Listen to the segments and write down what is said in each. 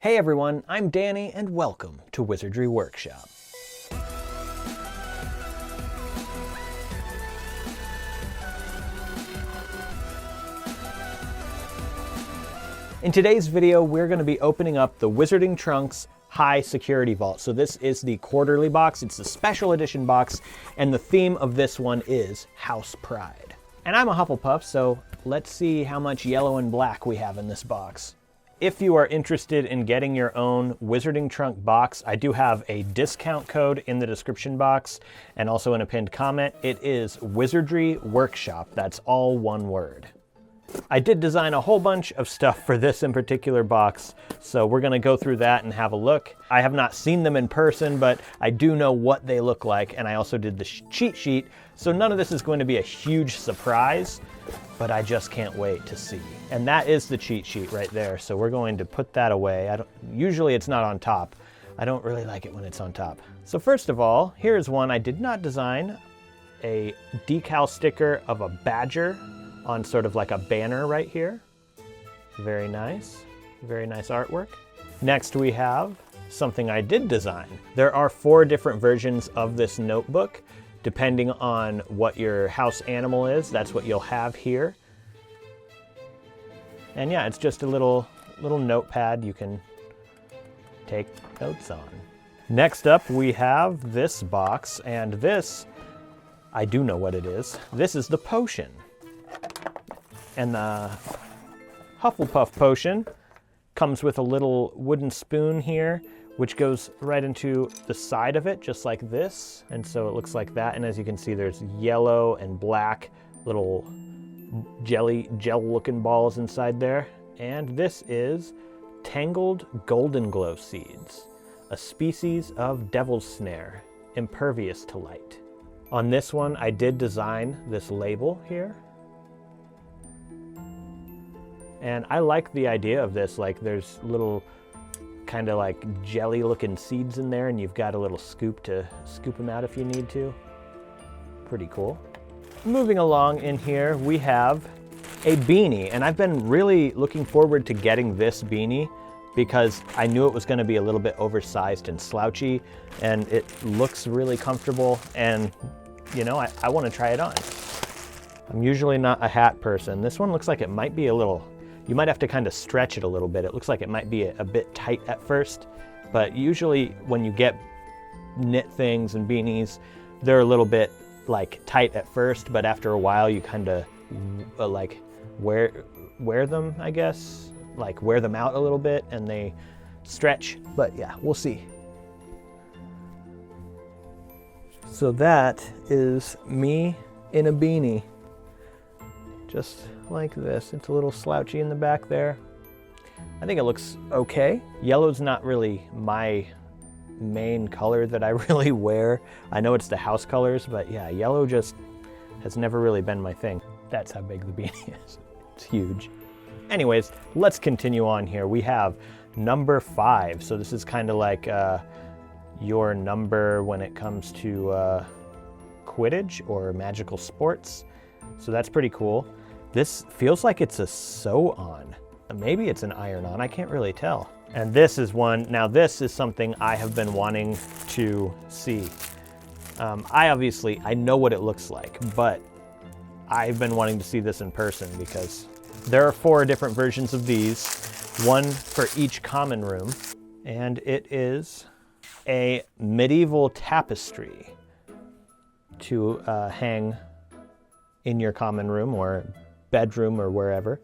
Hey everyone, I'm Danny and welcome to Wizardry Workshop. In today's video, we're going to be opening up the Wizarding Trunks High Security Vault. So this is the quarterly box, it's the special edition box, and the theme of this one is House Pride. And I'm a Hufflepuff, so let's see how much yellow and black we have in this box. If you are interested in getting your own Wizarding Trunk box, I do have a discount code in the description box and also in a pinned comment. It is Wizardry Workshop. That's all one word. I did design a whole bunch of stuff for this in particular box, so we're going to go through that and have a look. I have not seen them in person, but I do know what they look like, and I also did the cheat sheet, so none of this is going to be a huge surprise, but I just can't wait to see. And that is the cheat sheet right there, so we're going to put that away. Usually it's not on top. I don't really like it when it's on top. So first of all, here's one I did not design, a decal sticker of a badger on sort of like a banner right here. Very nice artwork. Next we have something I did design. There are 4 different versions of this notebook. Depending on what your house animal is, that's what you'll have here. And yeah, it's just a little notepad you can take notes on. Next up we have this box, and this, I do know what it is. This is the potion. And the Hufflepuff potion comes with a little wooden spoon here, which goes right into the side of it, just like this. And so it looks like that. And as you can see, there's yellow and black little gel-looking balls inside there. And this is tangled golden glow seeds, a species of devil's snare, impervious to light. On this one, I did design this label here. And I like the idea of this, like there's little kind of like jelly looking seeds in there, and you've got a little scoop to scoop them out if you need to. Pretty cool. Moving along in here, we have a beanie, and I've been really looking forward to getting this beanie because I knew it was going to be a little bit oversized and slouchy, and it looks really comfortable, and you know, I want to try it on. I'm usually not a hat person. This one looks like it might be a little, you might have to kind of stretch it a little bit. It looks like it might be a bit tight at first, but usually when you get knit things and beanies, they're a little bit like tight at first, but after a while you kind of like wear them, I guess, like wear them out a little bit and they stretch, but yeah, we'll see. So that is me in a beanie. Just like this. It's a little slouchy in the back there. I think it looks okay. Yellow's not really my main color that I really wear. I know it's the house colors, but yeah, yellow just has never really been my thing. That's how big the beanie is. It's huge. Anyways, let's continue on here. We have number 5. So this is kind of like your number when it comes to Quidditch or magical sports. So that's pretty cool. This feels like it's a sew-on. Maybe it's an iron-on, I can't really tell. And this is one, now this is something I have been wanting to see. I know what it looks like, but I've been wanting to see this in person because there are 4 different versions of these, one for each common room, and it is a medieval tapestry to hang in your common room or bedroom or wherever.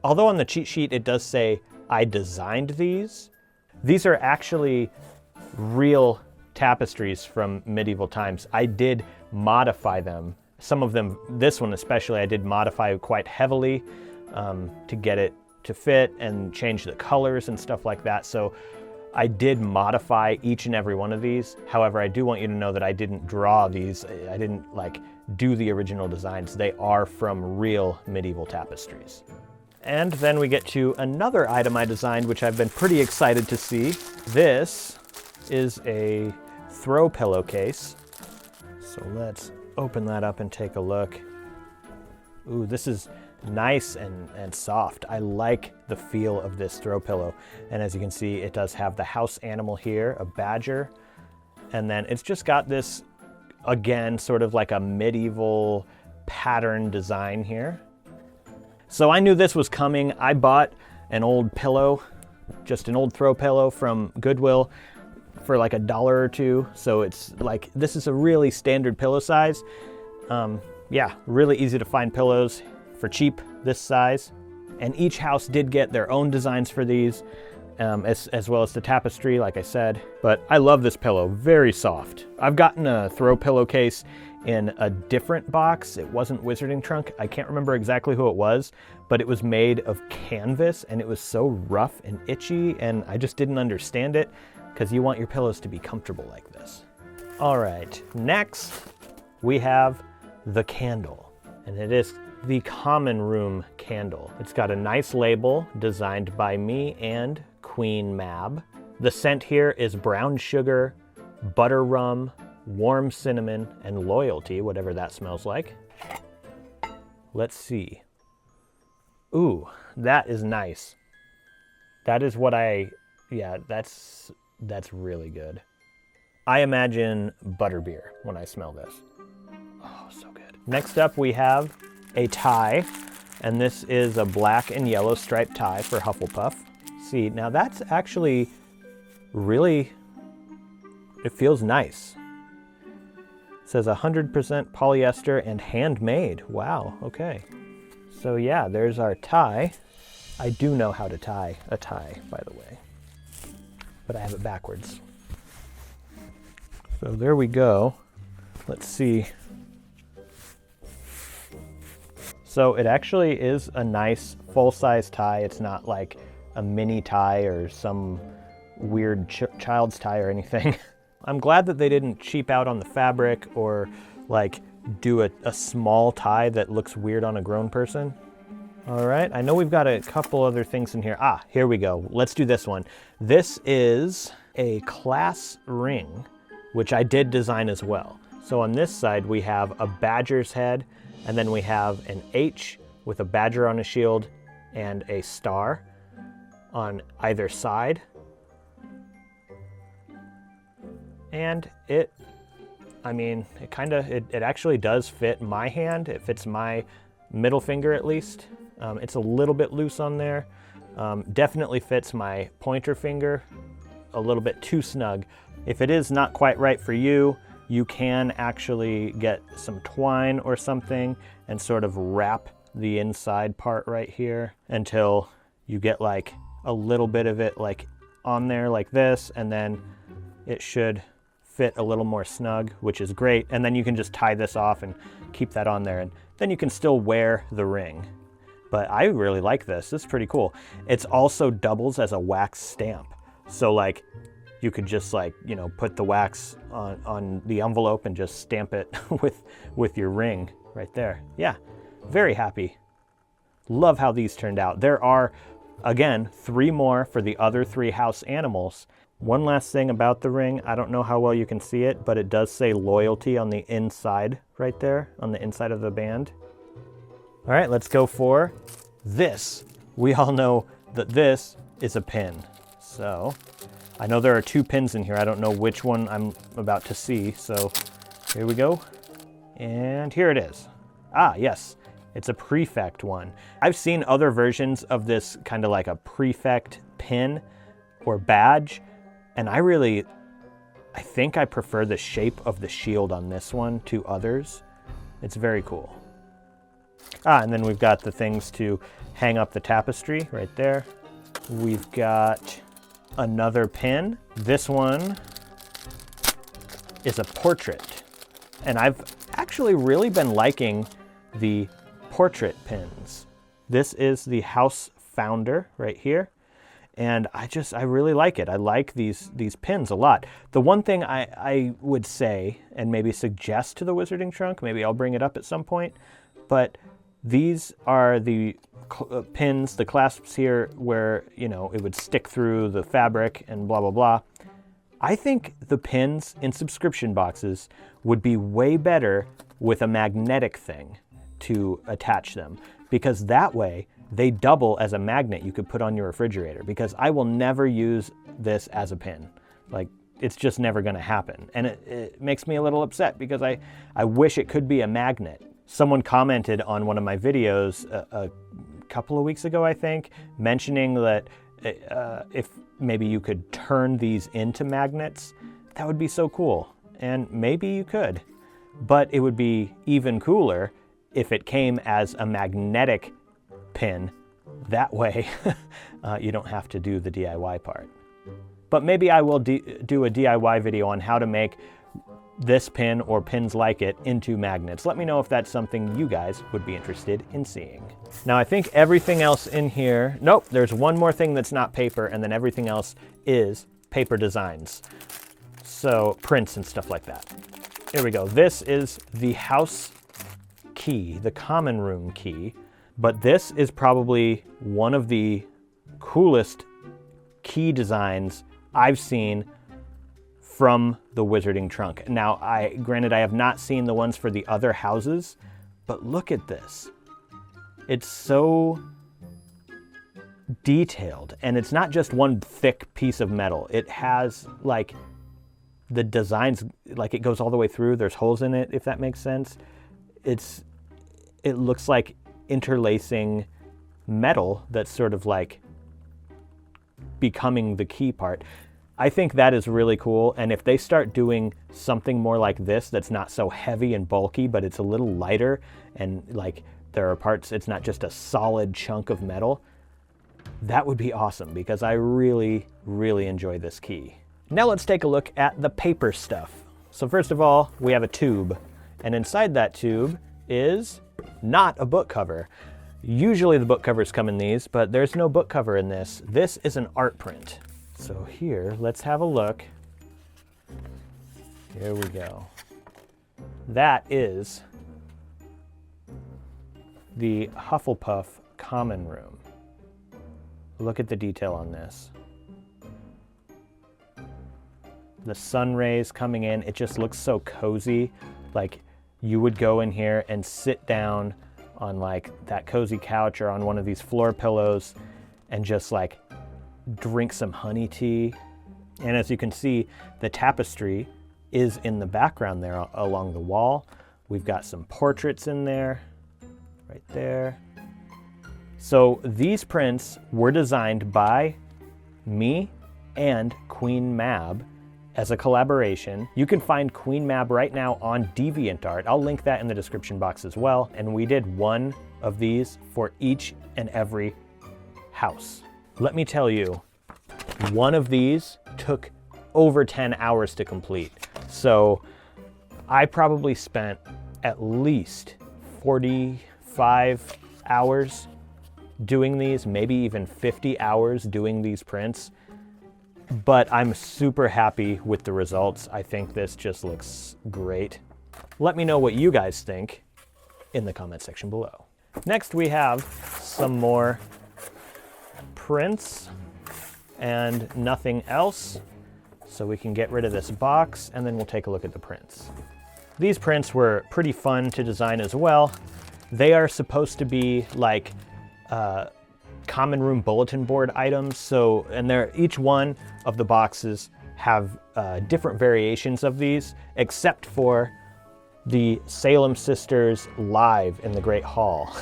Although on the cheat sheet it does say I designed these, these are actually real tapestries from medieval times. I did modify them. Some of them, this one especially, I did modify quite heavily to get it to fit and change the colors and stuff like that. So I did modify each and every one of these. However, I do want you to know that I didn't draw these. I didn't like do the original designs. They are from real medieval tapestries. And then we get to another item I designed, which I've been pretty excited to see. This is a throw pillowcase. So let's open that up and take a look. Ooh, this is nice and soft. I like the feel of this throw pillow. And as you can see, it does have the house animal here, a badger. And then it's just got this, again, sort of like a medieval pattern design here. So I knew this was coming. I bought an old pillow, just an old throw pillow from Goodwill for like $1 or $2. So it's like, this is a really standard pillow size. Yeah, really easy to find pillows for cheap this size. And each house did get their own designs for these, as well as the tapestry, like I said. But I love this pillow, very soft. I've gotten a throw pillowcase in a different box. It wasn't Wizarding Trunk. I can't remember exactly who it was, but it was made of canvas and it was so rough and itchy, and I just didn't understand it, because you want your pillows to be comfortable like this. All right, next we have the candle, and it is the common room candle. It's got a nice label designed by me and QueenMab. The scent here is brown sugar, butter rum, warm cinnamon, and loyalty, whatever that smells like. Let's see. Ooh, that is nice. That is what yeah, that's really good. I imagine butterbeer when I smell this. Oh, so good. Next up we have a tie, and this is a black and yellow striped tie for Hufflepuff. See, now that's actually really, it feels nice. It says 100% polyester and handmade. Wow, okay. So yeah, there's our tie. I do know how to tie a tie, by the way, but I have it backwards. So there we go. Let's see. So it actually is a nice full-size tie. It's not like a mini tie or some weird child's tie or anything. I'm glad that they didn't cheap out on the fabric or like do a small tie that looks weird on a grown person. All right, I know we've got a couple other things in here. Ah, here we go. Let's do this one. This is a class ring, which I did design as well. So on this side, we have a badger's head, and then we have an H with a badger on a shield and a star on either side. And it actually does fit my hand. It fits my middle finger at least. It's a little bit loose on there. Definitely fits my pointer finger a little bit too snug. If it is not quite right for you, you can actually get some twine or something and sort of wrap the inside part right here until you get like a little bit of it like on there like this, and then it should fit a little more snug, which is great. And then you can just tie this off and keep that on there, and then you can still wear the ring. But I really like this. This is pretty cool. It's also doubles as a wax stamp. So like you could just like, you know, put the wax on the envelope and just stamp it with your ring right there. Yeah, very happy. Love how these turned out. There are, again, 3 more for the other 3 house animals. One last thing about the ring, I don't know how well you can see it, but it does say loyalty on the inside right there, on the inside of the band. All right, let's go for this. We all know that this is a pin. So I know there are 2 pins in here. I don't know which one I'm about to see. So here we go. And here it is. Ah, yes, it's a prefect one. I've seen other versions of this kind of like a prefect pin or badge. And I think I prefer the shape of the shield on this one to others. It's very cool. Ah, and then we've got the things to hang up the tapestry right there. We've got another pin. This one is a portrait. And I've actually really been liking the portrait pins. This is the house founder right here. And I really like it. I like these pins a lot. The one thing I would say, and maybe suggest to the Wizarding Trunk, maybe I'll bring it up at some point, but these are the pins, the clasps here where, you know, it would stick through the fabric and blah, blah, blah. I think the pins in subscription boxes would be way better with a magnetic thing to attach them. because that way they double as a magnet you could put on your refrigerator, because I will never use this as a pin. Like, it's just never gonna happen. And it makes me a little upset because I wish it could be a magnet. Someone commented on one of my videos a couple of weeks ago, I think, mentioning that if maybe you could turn these into magnets, that would be so cool. And maybe you could, but it would be even cooler if it came as a magnetic pin. That way, you don't have to do the DIY part. But maybe I will do a DIY video on how to make this pin or pins like it into magnets. Let me know if that's something you guys would be interested in seeing. Now I think everything else in here, nope, there's one more thing that's not paper, and then everything else is paper designs. So prints and stuff like that. Here we go. This is the house key, the common room key, but this is probably one of the coolest key designs I've seen from the Wizarding trunk. Now, granted, I have not seen the ones for the other houses, but look at this. It's so detailed, and it's not just one thick piece of metal. It has, like, the designs, like, it goes all the way through. There's holes in it, if that makes sense. It looks like interlacing metal that's sort of like becoming the key part. I think that is really cool, and if they start doing something more like this that's not so heavy and bulky, but it's a little lighter, and like there are parts, it's not just a solid chunk of metal, that would be awesome, because I really, really enjoy this key. Now let's take a look at the paper stuff. So first of all, we have a tube, and inside that tube is not a book cover. Usually the book covers come in these, but there's no book cover in this. This is an art print. So here, let's have a look. Here we go. That is the Hufflepuff common room. Look at the detail on this. The sun rays coming in, it just looks so cozy. Like you would go in here and sit down on like that cozy couch or on one of these floor pillows and just like drink some honey tea. And as you can see, the tapestry is in the background there along the wall. We've got some portraits in there, right there. So these prints were designed by me and QueenMab as a collaboration. You can find QueenMab right now on Deviantart. I'll link that in the description box as well. And we did one of these for each and every house. Let me tell you, one of these took over 10 hours to complete. So I probably spent at least 45 hours doing these, maybe even 50 hours doing these prints. But I'm super happy with the results. I think this just looks great. Let me know what you guys think in the comment section below. Next, we have some more prints and nothing else. So we can get rid of this box and then we'll take a look at the prints. These prints were pretty fun to design as well. They are supposed to be like common room bulletin board items. So, and each one of the boxes have different variations of these, except for the Salem Sisters Live in the Great Hall.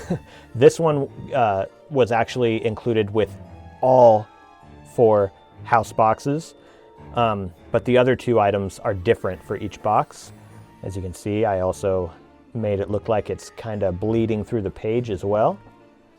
This one was actually included with all 4 house boxes, but the other 2 items are different for each box. As you can see, I also made it look like it's kind of bleeding through the page as well,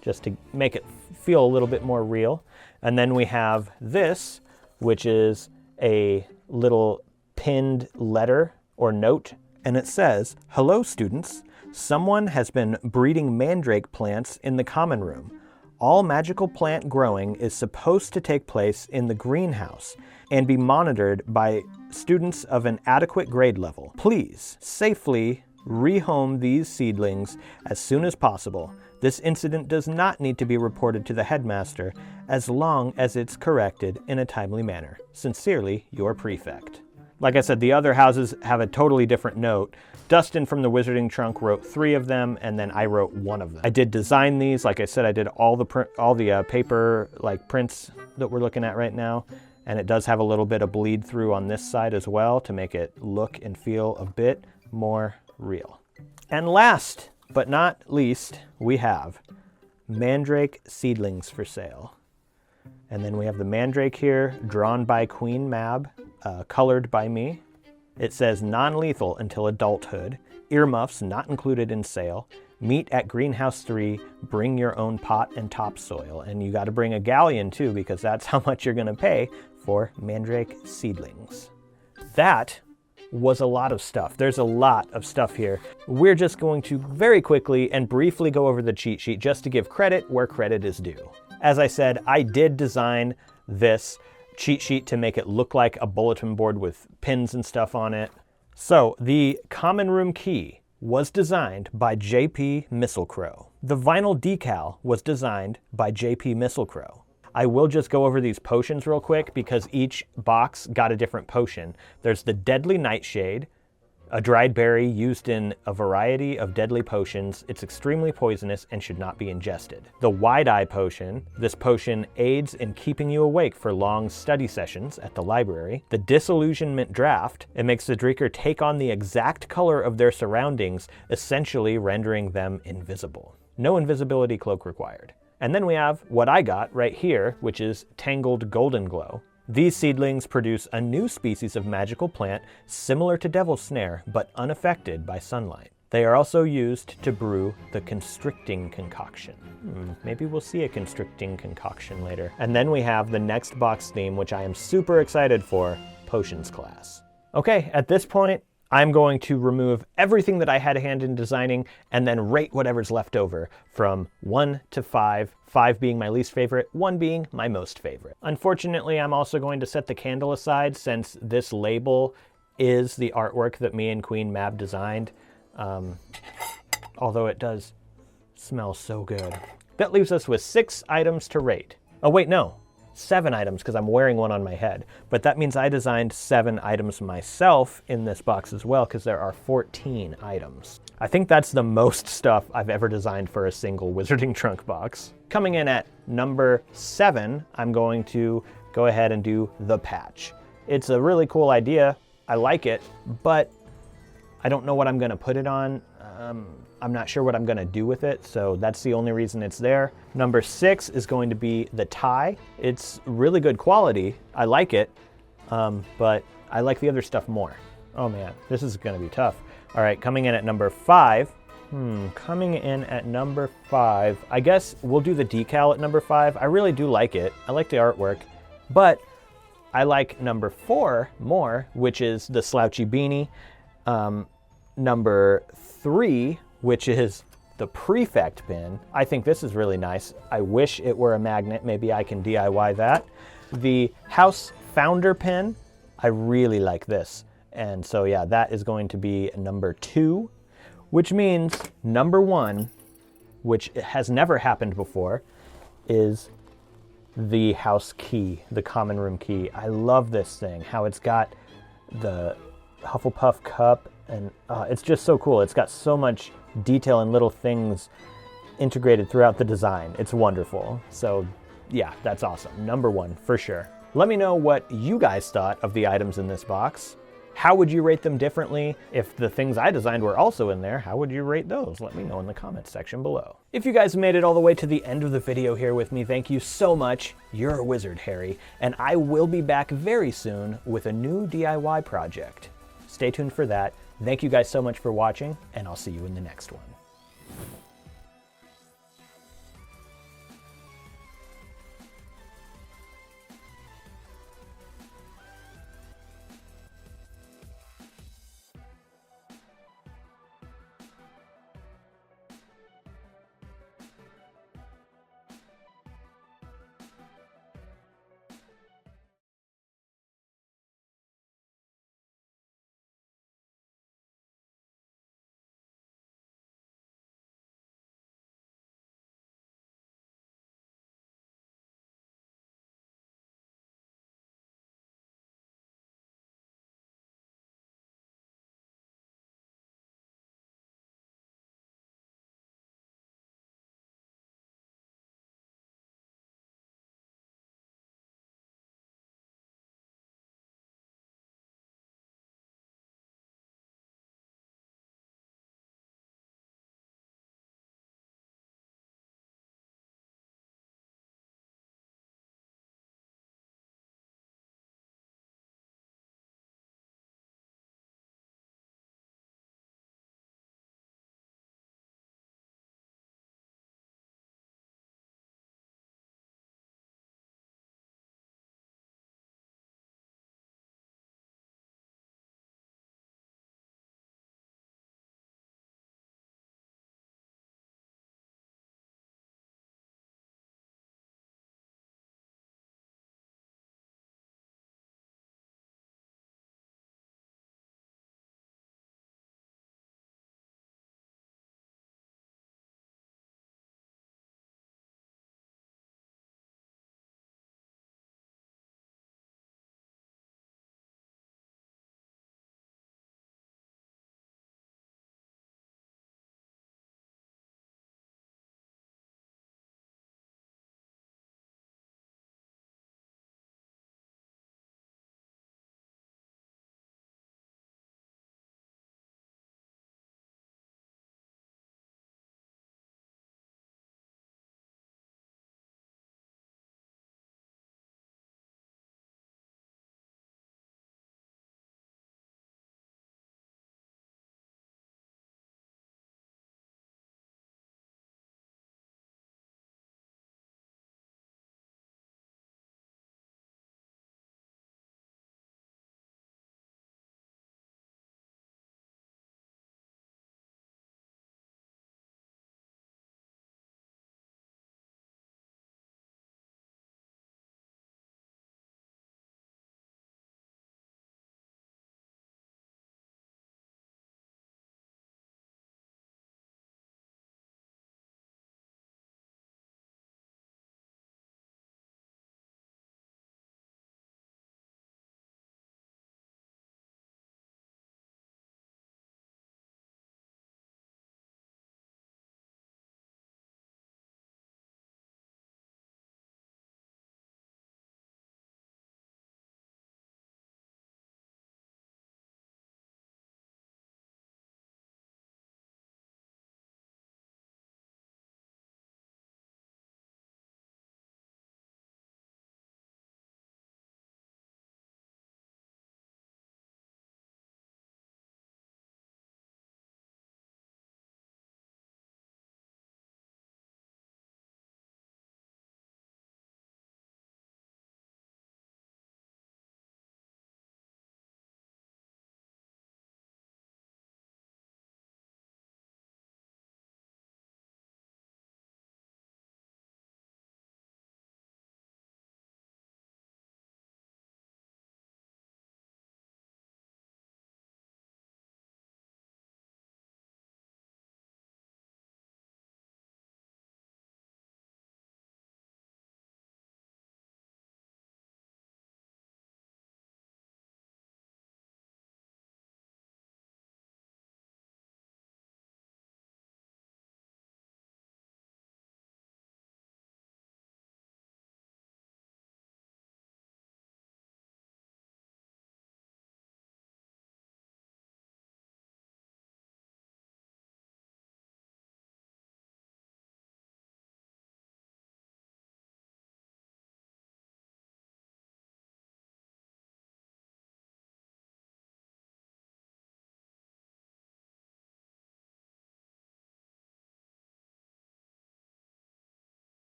just to make it feel a little bit more real. And then we have this, which is a little pinned letter or note, and it says, "Hello students, someone has been breeding mandrake plants in the common room. All magical plant growing is supposed to take place in the greenhouse and be monitored by students of an adequate grade level. Please safely rehome these seedlings as soon as possible. This incident does not need to be reported to the headmaster as long as it's corrected in a timely manner. Sincerely, your prefect." Like I said, the other houses have a totally different note. Dustin from the Wizarding Trunk wrote 3 of them, and then I wrote 1 of them. I did design these. Like I said, I did all the paper like prints that we're looking at right now, and it does have a little bit of bleed through on this side as well to make it look and feel a bit more real. And last but not least, we have Mandrake seedlings for sale. And then we have the Mandrake here, drawn by QueenMab, colored by me. It says non-lethal until adulthood, earmuffs not included in sale, meet at Greenhouse 3, bring your own pot and topsoil. And you got to bring a galleon too, because that's how much you're gonna pay for Mandrake seedlings. That was a lot of stuff. There's a lot of stuff here. We're just going to very quickly and briefly go over the cheat sheet just to give credit where credit is due. As I said, I did design this cheat sheet to make it look like a bulletin board with pins and stuff on it. So the common room key was designed by JP Misselcrow. The vinyl decal was designed by JP Misselcrow. I will just go over these potions real quick because each box got a different potion. There's the Deadly Nightshade, a dried berry used in a variety of deadly potions. It's extremely poisonous and should not be ingested. The Wide Eye Potion. This potion aids in keeping you awake for long study sessions at the library. The Disillusionment Draft. It makes the drinker take on the exact color of their surroundings, essentially rendering them invisible. No invisibility cloak required. And then we have what I got right here, which is Tangled Golden Glow. These seedlings produce a new species of magical plant similar to Devil's Snare, but unaffected by sunlight. They are also used to brew the Constricting Concoction. Maybe we'll see a Constricting Concoction later. And then we have the next box theme, which I am super excited for, Potions class. Okay, at this point, I'm going to remove everything that I had a hand in designing and then rate whatever's left over from 1 to 5, 5 being my least favorite, 1 being my most favorite. Unfortunately, I'm also going to set the candle aside since this label is the artwork that me and QueenMab designed, although it does smell so good. That leaves us with 6 items to rate. Oh wait, no. 7 items because I'm wearing one on my head. But that means I designed 7 items myself in this box as well because there are 14 items. I think that's the most stuff I've ever designed for a single Wizarding Trunk box. Coming in at number 7, I'm going to go ahead and do the patch. It's a really cool idea. I like it, but I don't know what I'm gonna put it on. I'm not sure what I'm gonna do with it, so that's the only reason it's there. Number 6 is going to be the tie. It's really good quality. I like it, but I like the other stuff more. Oh man, this is gonna be tough. All right, coming in at number 5. Coming in at number 5, I guess we'll do the decal at number 5. I really do like it. I like the artwork, but I like number 4 more, which is the slouchy beanie. Number 3, which is the prefect pin. I think this is really nice. I wish it were a magnet. Maybe I can DIY that. The house founder pin, I really like this. And so yeah, that is going to be number 2, which means number 1, which has never happened before, is the house key, the common room key. I love this thing, how it's got the Hufflepuff cup, and it's just so cool. It's got so much detail and little things integrated throughout the design. It's wonderful. So yeah, that's awesome. Number 1 for sure. Let me know what you guys thought of the items in this box. How would you rate them differently? If the things I designed were also in there, how would you rate those? Let me know in the comments section below. If you guys made it all the way to the end of the video here with me, thank you so much. You're a wizard, Harry, and I will be back very soon with a new DIY project. Stay tuned for that. Thank you guys so much for watching, and I'll see you in the next one.